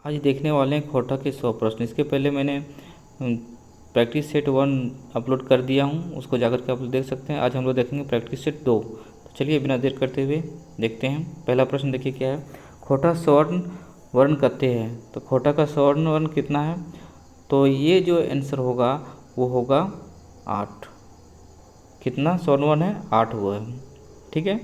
आज देखने वाले हैं खोटा के 100 प्रश्न। इसके पहले मैंने प्रैक्टिस सेट 1 अपलोड कर दिया हूँ, उसको जाकर के आप लोग देख सकते हैं। आज हम लोग देखेंगे प्रैक्टिस सेट 2। तो चलिए बिना देर करते हुए देखते हैं। पहला प्रश्न देखिए क्या है। खोटा स्वर्ण वर्ण कते हैं। तो खोटा का स्वर्ण वर्ण कितना है? तो ये जो आंसर होगा वो होगा 8। कितना स्वर्ण वर्ण है? 8 हुआ है। ठीक है,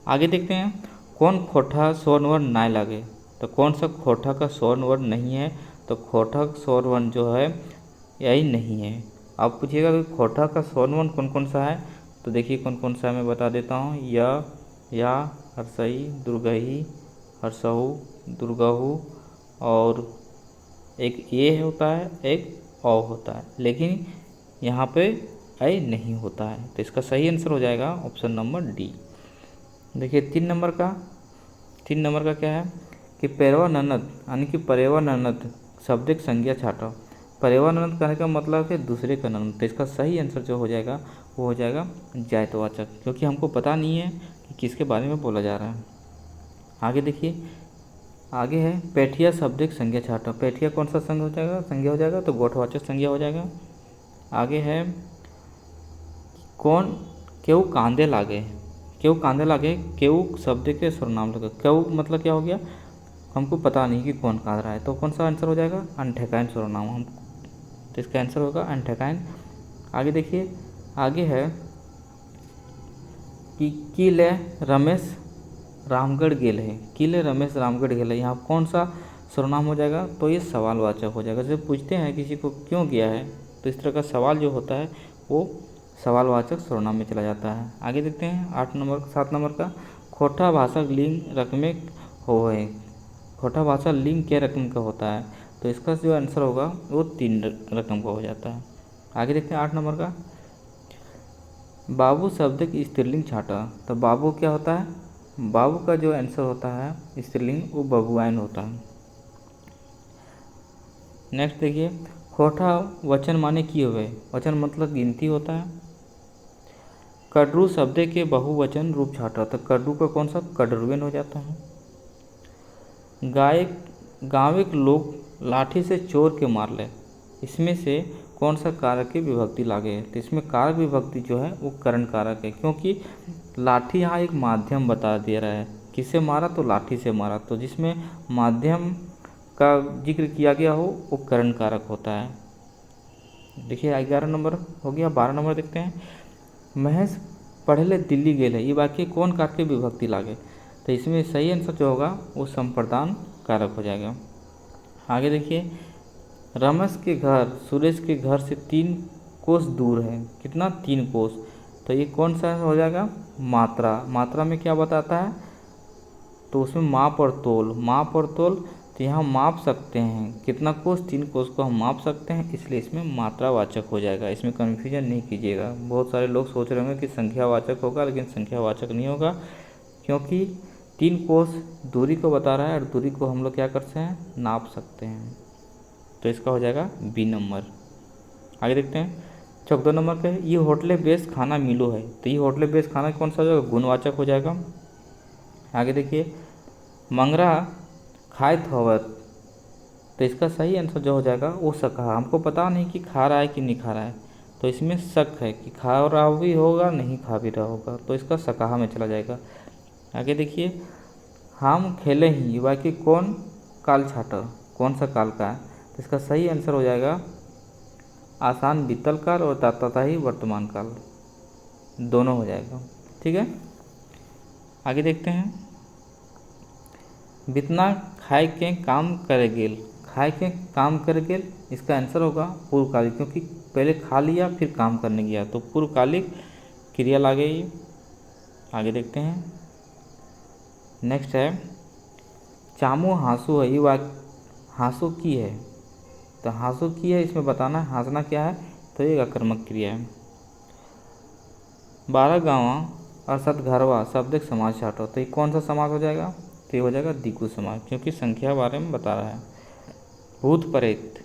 आगे देखते हैं। कौन खोटा स्वर्ण वर्ण नाय लागे। तो कौन सा खोटा का स्वर्ण वर्ण नहीं है? तो खोटा स्वर्ण वर्ण जो है यही नहीं है। आप पूछिएगा कि खोटा का स्वर्ण वर्ण कौन कौन सा है, तो देखिए कौन कौन सा है, मैं बता देता हूँ। या, हर्षई, दुर्गही, हर्षहु, दुर्गहु, और एक ए होता है, एक औ होता है, लेकिन यहाँ पे ऐ नहीं होता है। तो इसका सही आंसर हो जाएगा ऑप्शन नंबर डी। देखिए 3 नंबर का क्या है कि पेरवा ननद यानी कि परेवा ननद शब्दिक संज्ञा छाटा। परेवा ननद कहने का मतलब है दूसरे का ननद। तो इसका सही आंसर जो हो जाएगा वो हो जाएगा जायतवाचक, क्योंकि हमको पता नहीं है कि किसके बारे में बोला जा रहा है। आगे देखिए, आगे है पैठिया शब्दिक संज्ञा छाटा। पैठिया कौन सा संज्ञा हो जाएगा? तो गोठवाचक संज्ञा हो जाएगा। आगे है कौन केहू कांदे लागे। केहू कांदे लागे, केहू शब्द के सर्वनाम लगे। केहू मतलब क्या हो गया? हमको पता नहीं कि कौन कांद रहा है, तो कौन सा आंसर हो जाएगा? अनठेकाइन सर्वनाम। हम तो इसका आंसर होगा अनठेकाइन। आगे देखिए, आगे है कि किले रमेश रामगढ़ गेल है। किले रमेश रामगढ़ गेल है, यहाँ कौन सा सर्वनाम हो जाएगा? तो ये सवालवाचक हो जाएगा। जैसे पूछते हैं किसी को क्यों गया है, तो इस तरह का सवाल जो होता है वो सवालवाचक सर्वनाम में चला जाता है। आगे देखते हैं 7 नंबर का। खोटा भाषा लिंग रकमे हो है। खोटा भाषा लिंग क्या रकम का होता है? तो इसका जो आंसर होगा वो 3 रकम का हो जाता है। आगे देखते हैं 8 नंबर का। बाबू शब्द की स्त्रीलिंग छाटा। तो बाबू क्या होता है? बाबू का जो आंसर होता है स्त्रीलिंग वो बबुआइन होता है। नेक्स्ट देखिए, खोटा वचन माने की हुए। वचन मतलब गिनती होता है। कड्रू शब्द के बहुवचन रूप छाटा। तो कड्रू का कौन सा? कड्रुवेन हो जाता है। गाँव के लोग लाठी से चोर के मार ले। इसमें से कौन सा कारक की विभक्ति लागे है? तो इसमें कारक विभक्ति जो है वो करण कारक है, क्योंकि लाठी यहाँ एक माध्यम बता दे रहा है। किससे मारा? तो लाठी से मारा। तो जिसमें माध्यम का जिक्र किया गया हो वो करण कारक होता है। देखिए 11 नंबर हो गया। 12 नंबर देखते हैं। महेश पढ़े ले दिल्ली गेल है, ये वाक्य कौन कारक की विभक्ति लागे? तो इसमें सही आंसर जो होगा वो संप्रदान कारक हो जाएगा। आगे देखिए, रमेश के घर सुरेश के घर से 3 कोस दूर है। कितना? 3 कोस। तो ये कौन सा हो जाएगा? मात्रा। मात्रा में क्या बताता है? तो उसमें माप और तोल। माप और तोल, तो यहाँ माप सकते हैं कितना कोस? 3 कोस को हम माप सकते हैं, इसलिए इसमें मात्रावाचक हो जाएगा। इसमें कन्फ्यूजन नहीं कीजिएगा। बहुत सारे लोग सोच रहे होंगे कि संख्यावाचक होगा, लेकिन संख्यावाचक नहीं होगा, क्योंकि 3 कोस दूरी को बता रहा है और दूरी को हम लोग क्या कर सकते हैं? नाप सकते हैं। तो इसका हो जाएगा बी नंबर। आगे देखते हैं 14 नंबर पे, ये होटले बेस खाना मिलो है। तो ये होटले बेस खाना कौन सा हो जाएगा? गुणवाचक हो जाएगा। आगे देखिए, मंगरा खायत होवत। तो इसका सही आंसर जो हो जाएगा वो सकहा। हमको पता नहीं कि खा रहा है कि नहीं खा रहा है, तो इसमें शक है कि खा रहा भी होगा नहीं खा भी रहा होगा, तो इसका सकहा में चला जाएगा। आगे देखिए, हम खेले ही, ये वाक्य कौन काल छाटा? कौन सा काल का है? तो इसका सही आंसर हो जाएगा आसान बीतल काल और तथा ही वर्तमान काल, दोनों हो जाएगा। ठीक है, आगे देखते हैं। बितना खाए के काम करे गेल। खाए के काम करे गेल, इसका आंसर होगा पूर्वकालिक, क्योंकि पहले खा लिया फिर काम करने गया, तो पूर्वकालिक क्रिया लागेगी। आगे देखते हैं। नेक्स्ट है चामू हाँसू है, ये वाक्य हाँसू की है। तो हाँसू की है, इसमें बताना है हंसना क्या है, तो ये आकर्मक क्रिया है। 12 गाँव अर्थात घरवा शब्द समाज छाटो। तो ये कौन सा समाज हो जाएगा? तो ये हो जाएगा दिगु समाज, क्योंकि संख्या बारे में बता रहा है। भूत प्रेत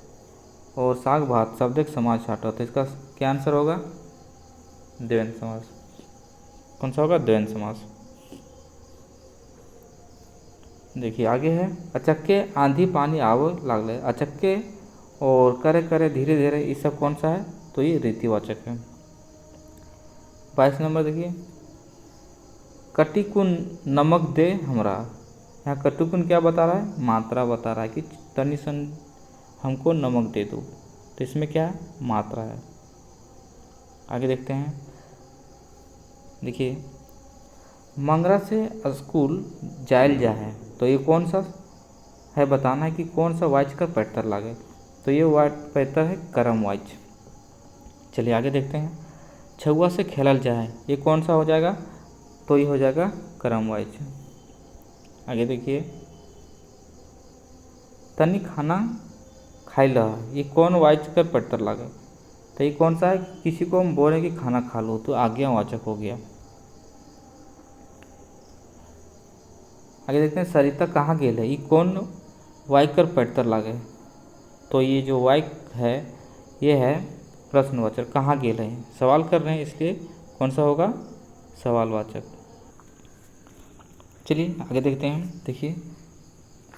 और साग भात शब्द समाज छाटो। तो इसका क्या आंसर होगा? द्वंद्व समास। कौन सा होगा? द्वंद्व समास। देखिए आगे है, अचक्के आंधी पानी आव लागले। अचक्के और करे करे धीरे धीरे, ये सब कौन सा है? तो ये रीतिवाचक है। 22 नंबर देखिए, कटिकुन नमक दे हमरा। यहाँ कटिकुन क्या बता रहा है? मात्रा बता रहा है कि तनी सन हमको नमक दे दो। तो इसमें क्या है? मात्रा है। आगे देखते हैं, देखिए मंगरा से स्कूल जायल जा है। तो ये कौन सा है? बताना है कि कौन सा वाइच का पैटर लागे। तो ये वाइच पैटर है करम वाइच। चलिए आगे देखते हैं, छुआ से खेलल जाए, ये कौन सा हो जाएगा? तो ये हो जाएगा करम वाइच। आगे देखिए, तनी खाना खाई ला, ये कौन वाइच का पैटर लागे? तो ये कौन सा है? किसी को हम बोल रहे कि खाना खा लो, तो आज्ञावाचक हो गया। आगे देखते हैं, सरिता कहाँ गेल है, ये कौन वाइक कर पैटर लागे? तो ये जो वाइक है ये है प्रश्नवाचक, कहाँ गेल है, सवाल कर रहे हैं, इसलिए कौन सा होगा? सवालवाचक। चलिए आगे देखते हैं, देखिए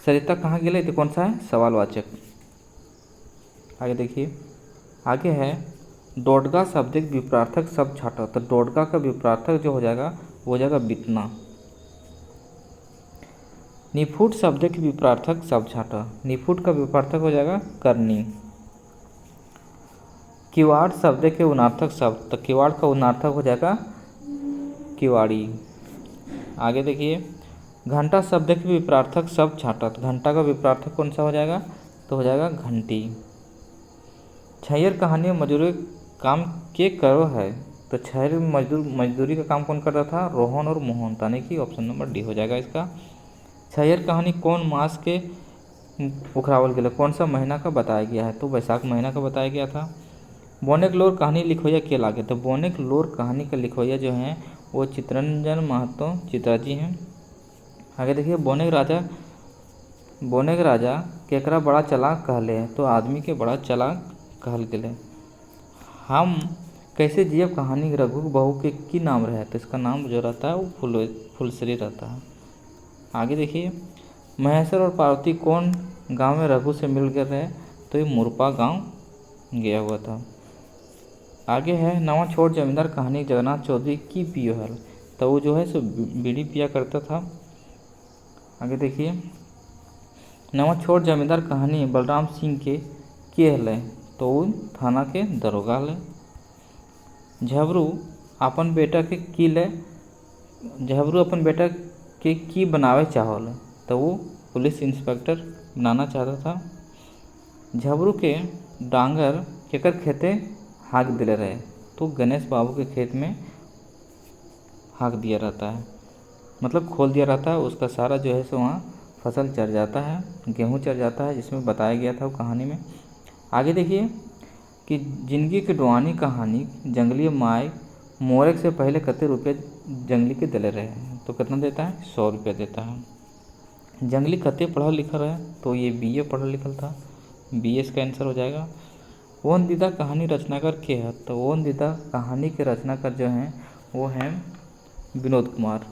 सरिता कहाँ गेल है, तो कौन सा है? सवालवाचक। आगे देखिए, आगे है डोडगा शब्द के विपरार्थक शब्द छाटा। तो डोडगा का विपरार्थक जो हो जाएगा वो हो जाएगा बितना। निफूट शब्द के विपरार्थक शब्द छाटा। निफूट का विपरार्थक हो जाएगा करनी। किवाड़ शब्द के उनार्थक शब्द, तो किवाड़ का उनार्थक हो जाएगा किवाड़ी। आगे देखिए, घंटा शब्द के विपरार्थक शब्द छाटा। तो घंटा का विपरार्थक कौन सा हो जाएगा? तो हो जाएगा घंटी। छैयर कहानी में मजदूरी काम के करो है। तो छैयर में मजदूरी का काम कौन करता था? रोहन और मोहन, यानी कि ऑप्शन नंबर डी हो जाएगा इसका। छैयर कहानी कौन मास के उखरावल गया, कौन सा महीना का बताया गया है? तो वैशाख महीना का बताया गया था। बोनेक लोर कहानी लिखोया के लागे। तो बोनेक लोर कहानी का लिखोया जो हैं वो चित्तरंजन महतो चित्रा जी हैं। आगे देखिए, बोनेक राजा केकरा बड़ा चालाक कहले हैं। तो आदमी के बड़ा चालाक कहल गए। हम कैसे जियब कहानी रघु बहू के की नाम रहे? तो इसका नाम जो रहता है वो फुलश्री रहता है। आगे देखिए, महेश्वर और पार्वती कौन गांव में रघु से मिल गए रहे? तो ये मुरपा गांव गया हुआ था। आगे है, नवा छोट जमींदार कहानी जगन्नाथ चौधरी की पियो है। तो वो जो है सो बीड़ी पिया करता था। आगे देखिए, नवा छोट जमींदार कहानी बलराम सिंह के हल। तो वो थाना के दरोगा ले। झबरू अपन बेटा के की ले, झबरू अपन बेटा के की बनावे चाहल। तो वो पुलिस इंस्पेक्टर बनाना चाहता था। झबरू के डांगर केकर खेते हाँक दिले रहे? तो गणेश बाबू के खेत में हाँक दिया रहता है, मतलब खोल दिया रहता है। उसका सारा जो है सो वहाँ फसल चर जाता है, गेहूँ चर जाता है, जिसमें बताया गया था वो कहानी में। आगे देखिए कि जिंदगी की डुआनी कहानी जंगली माय मोरक से पहले कितने रुपये जंगली के दिले रहे? तो कितना देता है? 100 रुपये देता है। जंगली कते पढ़ा लिखा रहे? तो ये बीए पढ़ा लिखल था, बीए इसका आंसर हो जाएगा। ओन दीदा कहानी रचनाकार के है? तो ओन दीदा कहानी के रचनाकार जो हैं वो हैं विनोद कुमार।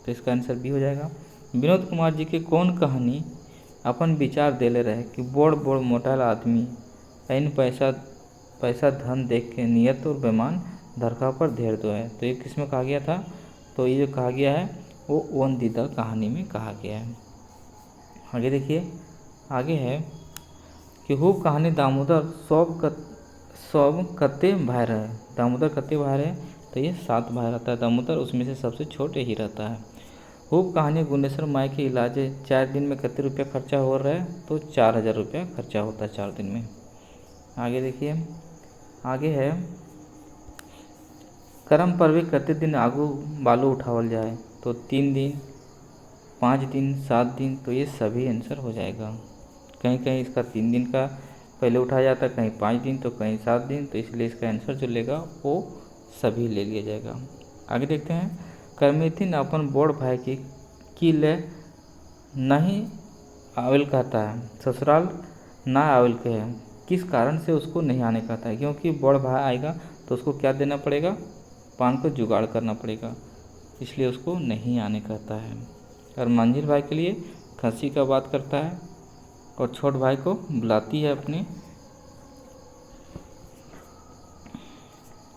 तो इसका आंसर बी हो जाएगा। विनोद कुमार जी के कौन कहानी अपन विचार देले रहे कि बोड़ बोड़ मोटाल आदमी ऐन पैसा धन देख के नियत और बेमान धरखा पर धेर दो है? तो ये किस में कहा गया था? तो ये जो कहा गया है वो ओन दीदा कहानी में कहा गया है। आगे देखिए, आगे है कि खूब कहानी दामोदर सब कत्ते भाई रहे? दामोदर कत्ते भाई रहे? तो ये 7 भाई रहता है दामोदर, उसमें से सबसे छोटे ही रहता है। खूब कहानी गुंडेश्वर माई के इलाजे 4 दिन में कितने रुपया खर्चा हो रहा है? तो 4000 रुपया खर्चा होता है 4 दिन में। आगे देखिए, आगे है करम पर्वे कितने दिन आगू बालू उठावल जाए? तो 3 दिन, 5 दिन, 7 दिन। तो ये सभी आंसर हो जाएगा। कहीं कहीं इसका 3 दिन का पहले उठाया जाता है, कहीं 5 दिन, तो कहीं 7 दिन। तो इसलिए इसका आंसर जो लेगा वो सभी ले लिया जाएगा। आगे देखते हैं, करमिथिन अपन बोड़ भाई की ले नहीं आविल कहता है, ससुराल ना आविल के है। किस कारण से उसको नहीं आने कहता है? क्योंकि बड़ भाई आएगा तो उसको क्या देना पड़ेगा? पान को जुगाड़ करना पड़ेगा, इसलिए उसको नहीं आने कहता है। और मंझिल भाई के लिए खस्सी का बात करता है, और छोट भाई को बुलाती है अपने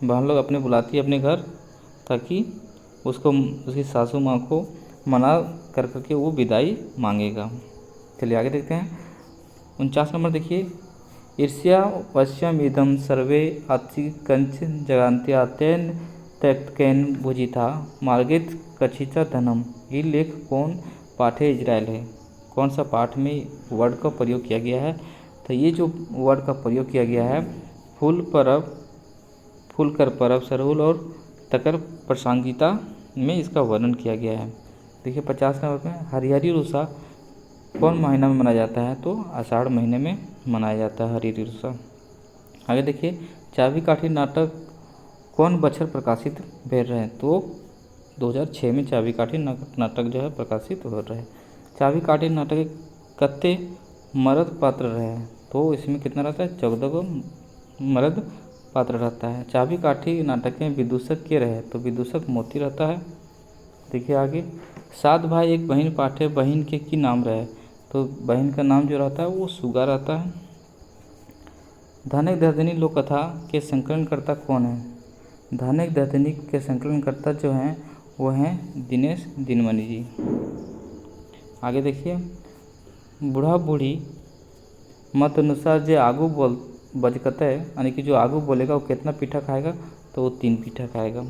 बहन लोग अपने बुलाती है अपने घर, ताकि उसको उसकी सासू माँ को मना कर करके वो विदाई मांगेगा। चलिए आगे देखते हैं। 49 नंबर देखिए, ईर्ष्या पश्यम इदम सर्वे अति कंच जगान्त्या तेन त्यक्तकेन भुजिता मार्गित कछिचा धनम। ये लेख कौन पाठे इजराइल है? कौन सा पाठ में वर्ड का प्रयोग किया गया है? तो ये जो वर्ड का प्रयोग किया गया है, फूल कर परब सरहुल और तकर प्रसंगिता में इसका वर्णन किया गया है। देखिए 50 नंबर में, हरिहरी रुसा कौन महीना में मनाया जाता है? तो आषाढ़ महीने में मनाया जाता है हरिहरी रुसा। आगे देखिए, चाबी काठी नाटक कौन बछर प्रकाशित भेल रहे? तो 2006 में चाबी काठी नाटक जो है प्रकाशित हो रहा है। चाबी काठी नाटक कत्ते मर्द पात्र रहे? तो इसमें कितना रहता है? 14 को मर्द पात्र रहता है। चाबी काठी नाटक में विदूषक के रहे? तो विदूषक मोती रहता है। देखिए आगे, 7 भाई एक बहन पाठे बहन के की नाम रहे? तो बहन का नाम जो रहता है वो सुगा रहता है। धनक दर्दनी लोक कथा के संकलनकर्ता कौन है? धनक दर्दनी के संकलनकर्ता जो हैं वो हैं दिनेश दिनमणि जी। आगे देखिए, बूढ़ा बूढ़ी मत अनुसार जो आगू बोल बजकता है, यानी कि जो आगू बोलेगा वो कितना पीठा खाएगा? तो वो 3 पीठा खाएगा।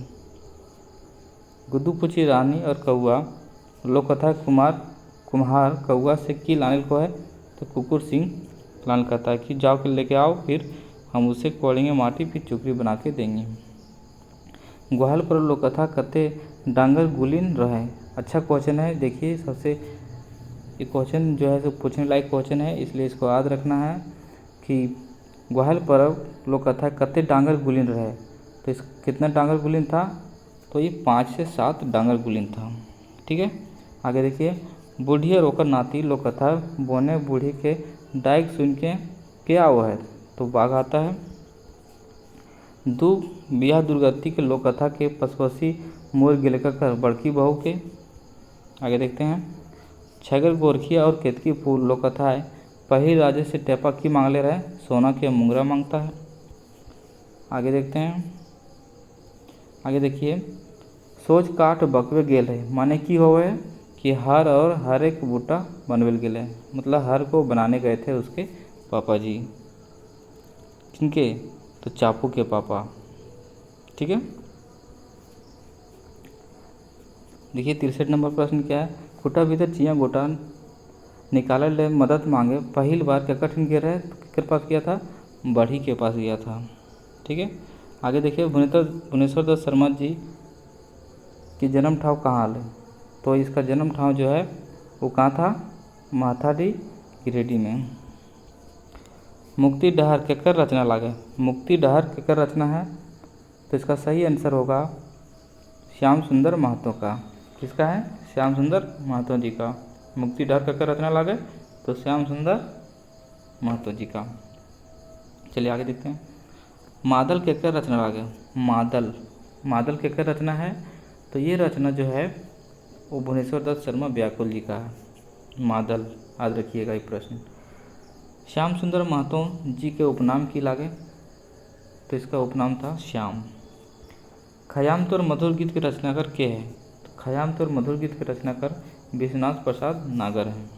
गुड्डू पूछी रानी और कौआ लोक कथा कुम्हार कौआ से की लानल को है? तो कुकुर सिंह लाल कहता है कि जाओ के लेके आओ, फिर हम उसे कोड़ेंगे माटी, फिर चुकरी बना के देंगे। ग्वाल पर लोक कथा कते डांगर गुलिन रहे? अच्छा क्वेश्चन है। देखिए सबसे ये क्वेश्चन जो है पूछने लायक क्वेश्चन है, इसलिए इसको याद रखना है कि ग्वाल पर्व लोक कथा कते डांगर गुलिन रहे? तो इस कितना डांगर गुलिन था? तो ये 5 से 7 डांगर गुलिन था। ठीक है, आगे देखिए, बूढ़ी और ओकर नाती लोक कथा बोने बूढ़ी के डायक सुन के क्या वो है? तो बाघ आता है। दू बियाह दुर्गति के लोक कथा के पशुपसी मोर गिलका कर बड़की बहू के। आगे देखते हैं, छगर गोरखिया और केतकी फूल लोक कथा है पहिल राजे से टेपा की मांग ले रहे? सोना के मुंगरा मांगता है। आगे देखते हैं, आगे देखिए, सोच काट बकवे गेल है माने की होवे? कि हर और हर एक बूटा बनवेल गेल है, मतलब हर को बनाने गए थे उसके पापा जी। किनके? तो चापू के पापा। ठीक है, देखिए 63 नंबर प्रश्न क्या है? खुटा भीतर चिया गोटा निकाले ले मदद मांगे पहली बार क्या कठिन गिर है? तो किसके पास गया था? बढ़ी के पास गया था। ठीक है, आगे देखिए, भुवनेश्वर दत्त शर्मा जी की जन्म ठाव कहाँ है? तो इसका जन्म ठाव जो है वो कहाँ था? माथाडी गिरिडीह में। मुक्ति डहर केकर रचना लागे? मुक्ति डहर केकर रचना है? तो इसका सही आंसर होगा श्याम सुंदर महतो का। किसका है? श्याम सुंदर महतो जी का। मुक्ति डहर केकर रचना लागे? तो श्याम सुंदर महतो जी का। चलिए आगे देखते हैं, मादल केकर रचना लागे? मादल केकर रचना है? तो ये रचना जो है वो भुवनेश्वर दत्त शर्मा व्याकुल जी का है। मादल याद रखिएगा ये प्रश्न। श्याम सुंदर महतो जी के उपनाम की लागे? तो इसका उपनाम था श्याम। खयाम तोर मधुर गीत के रचनाकार के है? तो खयाम तोर मधुर गीत के रचनाकार विश्वनाथ प्रसाद नागर हैं।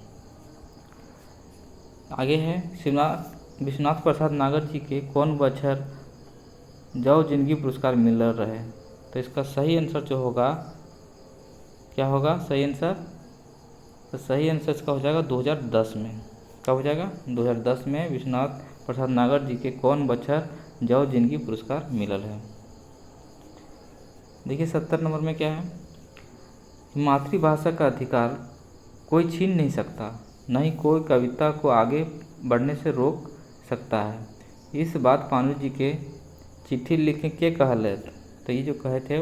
आगे है, विश्वनाथ प्रसाद नागर जी के कौन बछर जौ जिंदगी पुरस्कार मिल रहे? तो इसका सही आंसर जो होगा क्या होगा? सही आंसर, तो सही आंसर इसका हो जाएगा 2010 में। कब हो जाएगा? 2010 में विश्वनाथ प्रसाद नागर जी के कौन बछर जौ जिंदगी पुरस्कार मिलल है। देखिए 70 नंबर में क्या है? मातृभाषा का अधिकार कोई छीन नहीं सकता, नहीं कोई कविता को आगे बढ़ने से रोक सकता है। इस बात पानु जी के चिट्ठी लिख के कहल है? तो ये जो कहे थे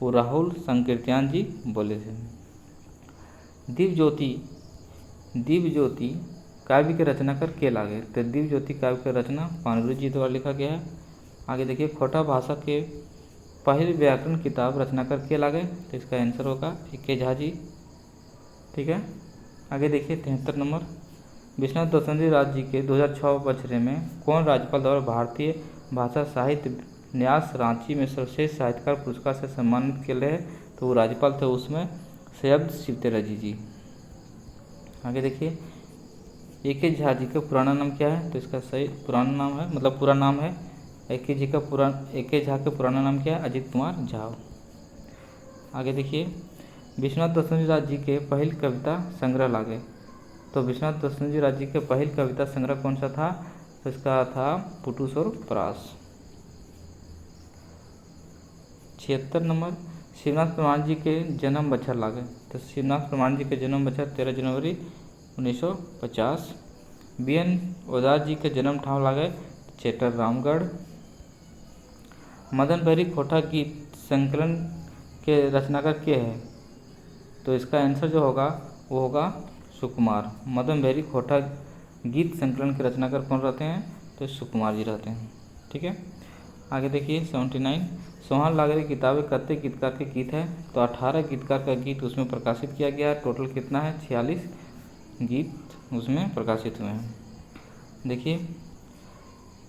वो राहुल संकीर्त्यान जी बोले थे। दीप ज्योति काव्य के रचनाकार के लागे? तो दीप ज्योति काव्य की रचना पानुरू जी द्वारा लिखा गया है। आगे देखिए, खोटा भाषा के पहले व्याकरण किताब रचनाकार के लागे? तो इसका आंसर होगा ए.के. झा जी। ठीक है। आगे देखिए 73 नंबर, विश्वनाथ दसरथी राज जी के 2006 बछड़े में कौन राज्यपाल द्वारा भारतीय भाषा साहित्य न्यास रांची में सर्वश्रेष्ठ साहित्यकार पुरस्कार से सम्मानित किए गए? तो वो राज्यपाल थे उसमें सैयद शिवतेराजी जी। आगे देखिए ए.के. झा जी का पुराना नाम क्या है? तो इसका सही पुराना नाम है, मतलब पूरा नाम है ए.के. झा का पुराना नाम क्या है? अजित कुमार झा। आगे देखिए विश्वनाथ दसरथी राज जी के पहल कविता संग्रह लागे? तो विश्वनाथ दसरथी राज जी के पहल कविता संग्रह कौन सा था? तो इसका था पुटुस और प्रास। 76 नंबर, शिवनाथ प्रमाण जी के जन्म बछर लागे? तो शिवनाथ प्रमाण जी के जन्म बछर 13 जनवरी 1950। बी.एन. ओदार जी के जन्म ठाव लागे? चेटर रामगढ़। मदन बहरी खोटा गीत संकलन के रचनाकार के हैं? तो इसका आंसर जो होगा वो होगा सुकुमार। मदन बहरी खोटा गीत संकलन के रचनाकार कौन रहते हैं? तो सुकुमार जी रहते हैं। ठीक है। आगे देखिए 79, सोहन लागरे किताबें कत्ते गीतकार के गीत है? तो 18 गीतकार का गीत उसमें प्रकाशित किया गया है। टोटल कितना है? 46 गीत उसमें प्रकाशित हुए हैं। देखिए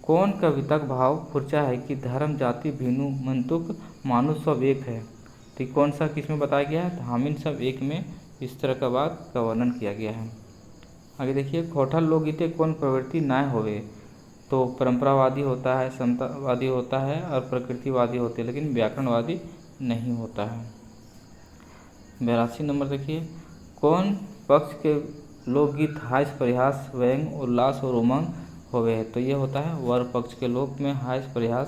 कौन कविता का भाव फुर्चा है कि धर्म जाति भिन्नु मंतुक मानुष सब एक है? तो कौन सा किसमें बताया गया है? हामिन सब एक में इस तरह का बात का वर्णन किया गया है। आगे देखिए खोटा लोकगीते कौन प्रवृत्ति नाय होवे? तो परंपरावादी होता है, समतावादी होता है और प्रकृतिवादी होते हैं, लेकिन व्याकरणवादी नहीं होता है। 82 नंबर देखिए कौन पक्ष के लोकगीत हास्य परिहास व्यंग उल्लास और उमंग होवे है? तो ये होता है वर पक्ष के लोक में हास्य परिहास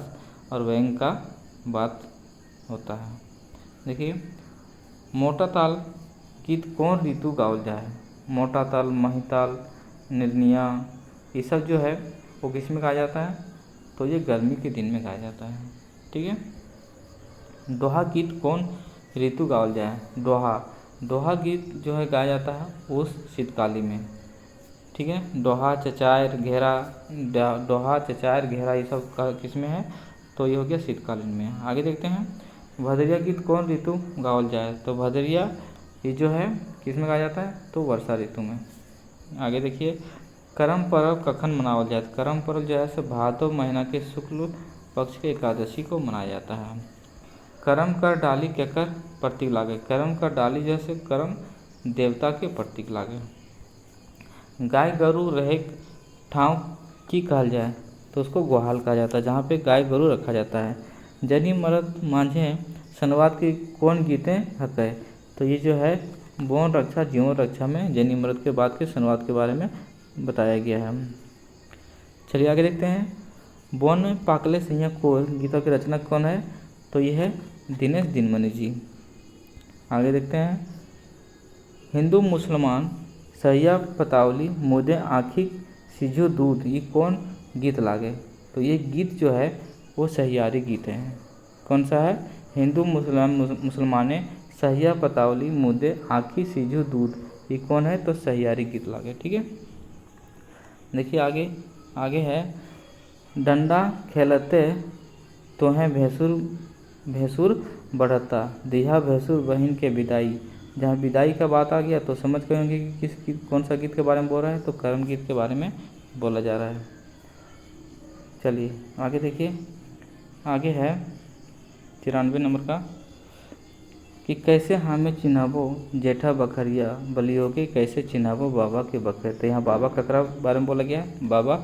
और व्यंग का बात होता है। देखिए मोटा ताल गीत कौन ऋतु गावल जाए? मोटा ताल, महिताल, निर्निया, ये सब जो है वो किस में गाया जाता है? तो ये गर्मी के दिन में गाया जाता है। ठीक है। दोहा गीत कौन ऋतु गावल जाए? दोहा गीत जो है गाया जाता है उस शीतकाली में। ठीक है। दोहा चचायर घेरा ये सब किस में है? तो ये हो गया शीतकालीन में। आगे देखते हैं भदरिया गीत कौन ऋतु गावल जाए? तो भदरिया ये जो है किस में गाया जाता है? तो वर्षा ऋतु में। आगे देखिए करम पर्व कखन मनावल जाए? करम पर्व जो है सो भादव महीना के शुक्ल पक्ष के एकादशी को मनाया जाता है। करम कर डाली केकर प्रतीक लागे? करम कर डाली जैसे करम देवता के प्रतीक लागे। गाय गरु रहे ठाव की कहल जाए? तो उसको गोहाल कहा जाता है, जहाँ पे गाय गरु रखा जाता है। जनी मरद मांझे सनवाद की कौन गीतें हकय? तो ये जो है बौन रक्षा जीवन रक्षा में जनी मरद के बाद के संवाद के बारे में बताया गया है। चलिए आगे देखते हैं बौन पाकले सिंह कोर गीतों की रचना कौन है? तो ये है दिनेश दिनमणि जी। आगे देखते हैं हिंदू मुसलमान सहिया पतावली मुदे आँखी सिझो दूध ये कौन गीत लागे? तो ये गीत जो है वो सहियारी गीत है। कौन सा है? हिंदू मुसलमाने सहिया पतावली मुदे आँखी सिझो दूध ये कौन है? तो सहियारी गीत लागे। ठीक है। देखिए आगे है डंडा खेलते तो हैं भैंसुर बढ़ता दिया भैंसुर बहन के विदाई। जहाँ विदाई का बात आ गया तो समझ गए होंगे कि कौन सा गीत के बारे में बोल रहा है? तो कर्म गीत के बारे में बोला जा रहा है। चलिए आगे देखिए आगे है 93 नंबर का कि कैसे हमें चिन्हाबो जेठा बखरिया बलियोगे कैसे चिन्हाबो बाबा के बकरे। तो यहाँ बाबा ककरा बारे में बोला गया है? बाबा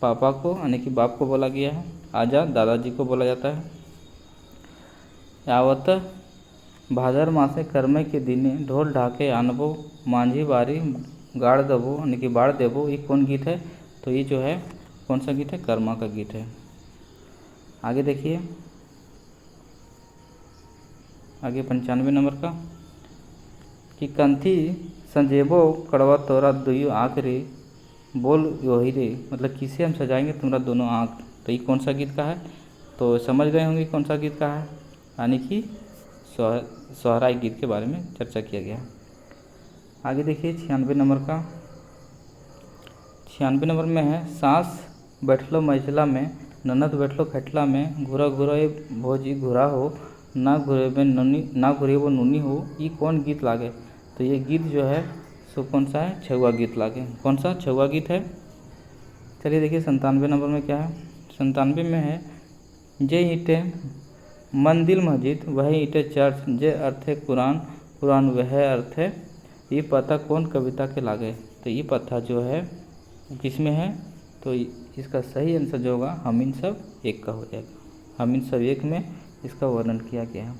पापा को यानी कि बाप को बोला गया है। आजा दादाजी को बोला जाता है। आवत भादर मासे कर्म के दिने ढोल ढाके आनबो मांझी बारी गाड़ दबो यानी कि बाढ़ देबो ये कौन गीत है? तो ये जो है कौन सा गीत है? कर्मा का गीत है। आगे देखिए आगे 95 नंबर का कि कंथी संजेबो कड़वा तोरा दुइयो आँख रे बोल योही रे, मतलब किसे हम सजाएंगे तुम्हारा दोनों आँख। तो ये कौन सा गीत का है? तो समझ गए होंगे कौन सा गीत का है, यानी कि सोहराई गीत के बारे में चर्चा किया गया। आगे देखिए 96 नंबर का 96 नंबर में है सांस बैठलो मझला में ननद बैठलो खटला में घुरा घुरा भोजी घुरा हो ना घुरेबो नूनी हो ये कौन गीत लागे? तो ये गीत जो है सो कौन सा है, छुआ गीत लागे। कौन सा छुआ गीत है। चलिए देखिए 97 नंबर में क्या है। 97 में है, जे ईंटें मंदिर मस्जिद वही ईंटें चर्च, जे अर्थ है कुरान, कुरान वह अर्थ है, ये पता कौन कविता के लागे। तो ये पता जो है किसमें है, तो इसका सही आंसर जो होगा हम इन सब एक का हो जाएगा। हम इन सब एक में इसका वर्णन किया गया है।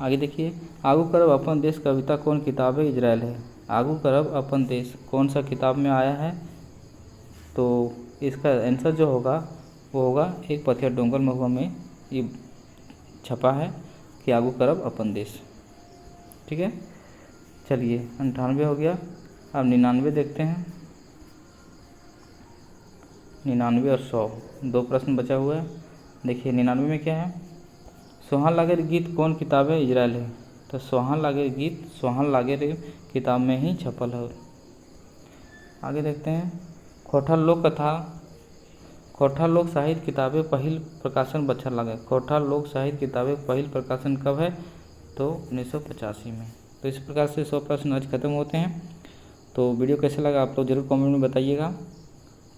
आगे देखिए, आगू करब अपन देश कविता कौन किताब है, इजराइल है। आगू करब अपन देश कौन सा किताब में आया है, तो इसका आंसर जो होगा वो होगा एक पथिया डोंगर महुआ में ये छपा है कि आगू करब अपन देश। ठीक है, चलिए 98 हो गया। अब 99 देखते हैं। 99 और 100 दो प्रश्न बचा हुआ है। देखिए 99 में क्या है, सोहन लागेर गीत कौन किताब है, इजराइल है। तो सोहन लागेर गीत सोहन लागेर किताब में ही छपल है। आगे देखते हैं, खोटा लोक कथा खोटा लोक साहित्य किताबें पहिल प्रकाशन बच्चर लगे। खोटा लोक साहित्य किताबें पहिल प्रकाशन कब है, तो 1985 में। तो इस प्रकार से 100 प्रश्न आज खत्म होते हैं। तो वीडियो कैसा लगा आप लोग ज़रूर कमेंट में बताइएगा।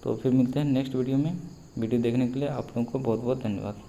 तो फिर मिलते हैं नेक्स्ट वीडियो में। वीडियो देखने के लिए आप लोगों को बहुत बहुत धन्यवाद।